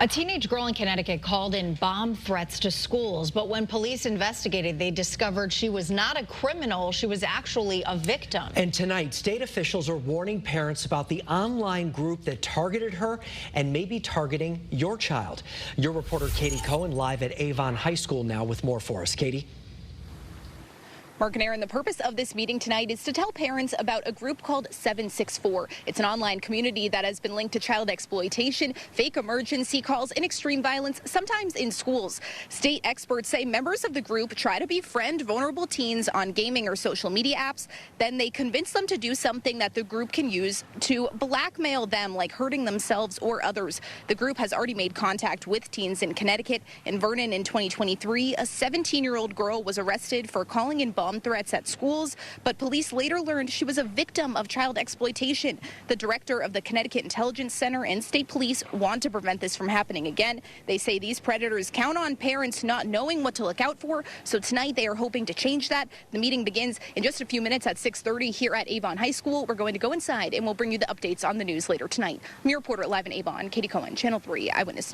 A teenage girl in Connecticut called in bomb threats to schools, but when police investigated, they discovered she was not a criminal. She was actually a victim. And tonight, state officials are warning parents about the online group that targeted her and may be targeting your child. Your reporter Katie Cohen live at Avon High School now with more for us. Katie? Mark and Aaron, the purpose of this meeting tonight is to tell parents about a group called 764. It's an online community that has been linked to child exploitation, fake emergency calls, and extreme violence, sometimes in schools. State experts say members of the group try to befriend vulnerable teens on gaming or social media apps. Then they convince them to do something that the group can use to blackmail them, like hurting themselves or others. The group has already made contact with teens in Connecticut. In Vernon in 2023, a 17-year-old girl was arrested for calling in bomb threats at schools, but police later learned she was a victim of child exploitation. The director of the Connecticut Intelligence Center and state police want to prevent this from happening again. They say these predators count on parents not knowing what to look out for, so tonight they are hoping to change that. The meeting begins in just a few minutes at 6:30 here at Avon High School. We're going to go inside and we'll bring you the updates on the news later tonight. I'm your reporter live in Avon, Katie Cohen, Channel 3 Eyewitness.